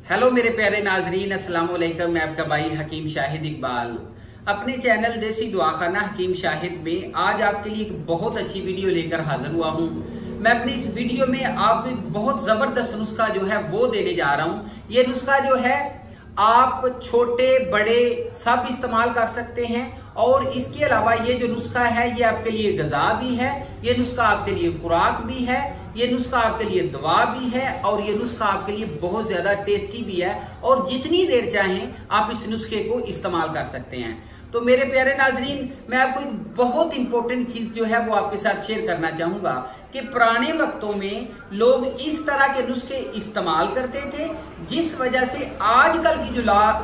Hello मेरे प्यारे नाजरीन, अस्सलाम वालेकुम। मैं आपका भाई हकीम शाहिद इकबाल अपने चैनल देसी दुआखाना हकीम शाहिद में आज आपके लिए एक बहुत अच्छी वीडियो लेकर हाजिर हुआ हूँ। मैं अपनी इस वीडियो में आपको एक बहुत जबरदस्त नुस्खा जो है वो देने जा रहा हूँ। ये नुस्खा जो है आप छोटे बड़े सब इस्तेमाल कर सकते हैं और इसके अलावा ये जो नुस्खा है ये आपके लिए गज़ा भी है, ये नुस्खा आपके लिए खुराक भी है, ये नुस्खा आपके लिए दवा भी है और ये नुस्खा आपके लिए बहुत ज्यादा टेस्टी भी है और जितनी देर चाहें आप इस नुस्खे को इस्तेमाल कर सकते हैं। तो मेरे प्यारे नाजरीन, मैं आपको एक बहुत इंपॉर्टेंट चीज जो है वो आपके साथ शेयर करना चाहूंगा कि पुराने वक्तों में लोग इस तरह के नुस्खे इस्तेमाल करते थे जिस वजह से आजकल की जो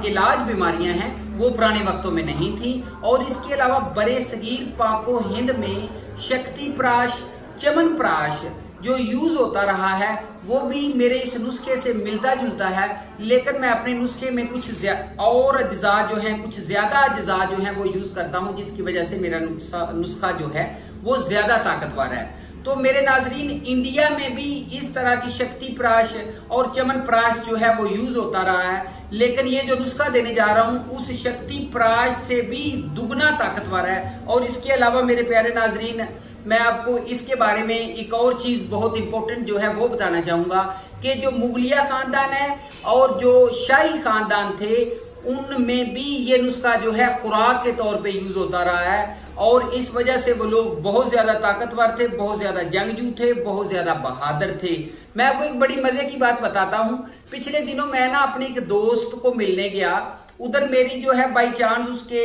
इलाज बीमारियां हैं वो पुराने वक्तों में नहीं थी। और इसके अलावा बड़े सगीर पाको हिंद में शक्ति प्राश च्यवनप्राश जो यूज होता रहा है वो भी मेरे इस नुस्खे से मिलता जुलता है, लेकिन मैं अपने नुस्खे में कुछ और अज्जा जो है कुछ ज्यादा अज्जा जो है वो यूज करता हूं जिसकी वजह से मेरा नुस्खा जो है वो ज्यादा ताकतवर है। तो मेरे नाजरीन, इंडिया में भी इस तरह की शक्ति प्राश और च्यवनप्राश जो है वो यूज होता रहा है, लेकिन ये जो नुस्खा देने जा रहा हूं उस शक्ति प्राश से भी दुगना ताकतवर है। और इसके अलावा मेरे प्यारे नाजरीन, मैं आपको इसके बारे में एक और चीज बहुत इंपॉर्टेंट जो है वो बताना चाहूंगा कि जो मुगलिया खानदान है और जो शाही खानदान थे उनमें भी ये नुस्खा जो है खुराक के तौर पे यूज होता रहा है और इस वजह से वो लोग बहुत ज्यादा ताकतवर थे, बहुत ज्यादा जंगजू थे, बहुत ज्यादा बहादुर थे। मैं आपको एक बड़ी मजे की बात बताता हूँ। पिछले दिनों मैं ना अपने एक दोस्त को मिलने गया, उधर मेरी जो है बाई चांस उसके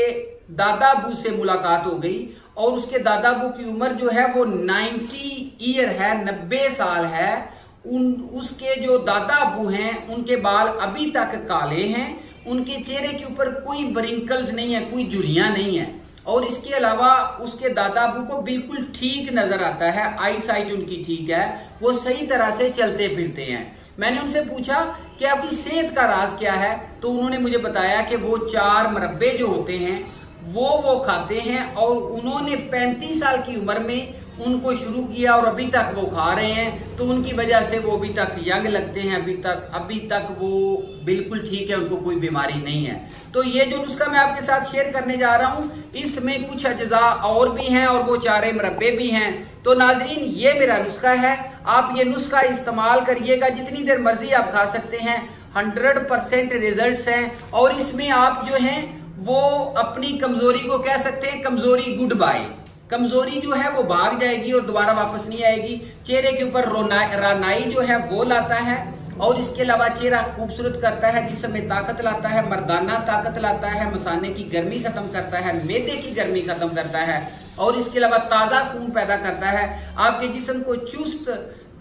दादा अबू से मुलाकात हो गई और उसके दादा अबू की उम्र जो है वो 90 ईयर है, 90 साल है। उसके जो दादा अबू हैं उनके बाल अभी तक काले हैं, उनके चेहरे के ऊपर कोई वरिंकल्स नहीं है, कोई झुर्रियां नहीं है और इसके अलावा उसके दादा अबू को बिल्कुल ठीक नजर आता है, आई साइट उनकी ठीक है, वो सही तरह से चलते फिरते हैं। मैंने उनसे पूछा कि आपकी सेहत का राज क्या है, तो उन्होंने मुझे बताया कि वो 4 मुरब्बे जो होते हैं वो खाते हैं और उन्होंने 35 साल की उम्र में उनको शुरू किया और अभी तक वो खा रहे हैं। तो उनकी वजह से वो अभी तक यंग लगते हैं, अभी तक वो बिल्कुल ठीक है, उनको कोई बीमारी नहीं है। तो ये जो नुस्खा मैं आपके साथ शेयर करने जा रहा हूँ इसमें कुछ अज्जा और भी हैं और वो 4 मुरब्बे भी हैं। तो नाजरीन, ये मेरा नुस्खा है, आप ये नुस्खा इस्तेमाल करिएगा, जितनी देर मर्जी आप खा सकते हैं। 100% रिजल्ट्स हैं और इसमें आप जो हैं वो अपनी कमजोरी को कह सकते हैं कमजोरी गुड बाय। कमजोरी जो है वो भाग जाएगी और दोबारा वापस नहीं आएगी। चेहरे के ऊपर रानाई जो है वो लाता है और इसके अलावा चेहरा खूबसूरत करता है, जिस्म में ताकत लाता है, मर्दाना ताकत लाता है, मसाने की गर्मी खत्म करता है, मैदे की गर्मी खत्म करता है और इसके अलावा ताजा खून पैदा करता है, आपके जिस्म को चुस्त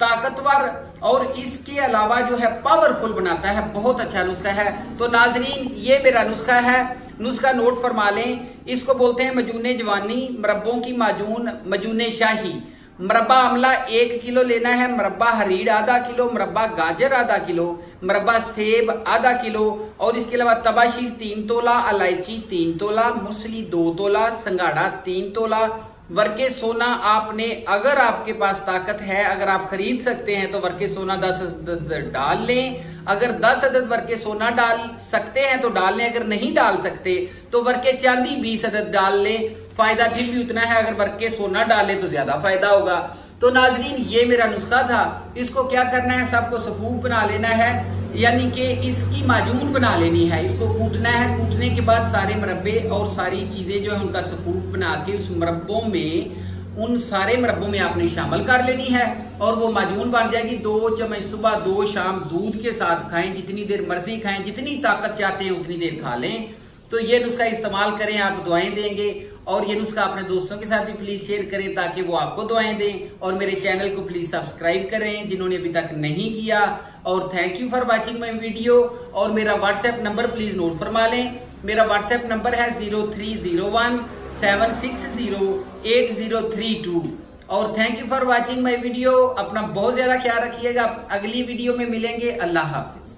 ताकतवर और इसके अलावा जो है पावरफुल बनाता है। बहुत अच्छा नुस्खा है। तो नाजरीन, ये मेरा नुस्खा है, नुस्खा नोट फरमा लें। इसको बोलते हैं मजूने जवानी, मुरब्बों की माजून, मजूने शाही। मुरब्बा आमला 1 किलो लेना है, मुरब्बा हरीड़ आधा किलो, मुरब्बा गाजर आधा किलो, मुरब्बा सेब आधा किलो और इसके अलावा तबाशीर 3 तोला, इलायची 3 तोला, मूसली 2 तोला, संगाड़ा 3 तोला। वर्के सोना आपने, अगर आपके पास ताकत है, अगर आप खरीद सकते हैं तो वर्के सोना 10 अदद डाल लें। अगर 10 अदद वर्के सोना डाल सकते हैं तो डाल लें, अगर नहीं डाल सकते तो वर्के चांदी 20 अदद डाल लें। फायदा फिर भी उतना है, अगर वर्के सोना डालें तो ज्यादा फायदा होगा। तो नाजरीन, ये मेरा नुस्खा था। इसको क्या करना है, सबको सफूफ बना लेना है, यानी कि इसकी माजून बना लेनी है। इसको कूटना है, कूटने के बाद सारे मुरब्बे और सारी चीजें जो है उनका सफूफ बना के उस मुरब्बों में, उन सारे मुरब्बों में आपने शामिल कर लेनी है और वो माजून बन जाएगी। 2 चम्मच सुबह 2 शाम दूध के साथ खाएं, जितनी देर मर्जी खाएं, जितनी ताकत चाहते हैं उतनी देर खा लें। तो ये नुस्खा इस्तेमाल करें, आप दुआएं देंगे और ये नुस्खा अपने दोस्तों के साथ भी प्लीज शेयर करें ताकि वो आपको दुआएं दें। और मेरे चैनल को प्लीज सब्सक्राइब करें जिन्होंने अभी तक नहीं किया। और thank you for watching my video. और मेरा व्हाट्सएप नंबर प्लीज नोट फरमा लें। मेरा व्हाट्सएप नंबर है 0301 760 8032। और thank you for watching my video. अपना बहुत ज्यादा ख्याल रखिएगा। अगली वीडियो में मिलेंगे। अल्लाह हाफिज।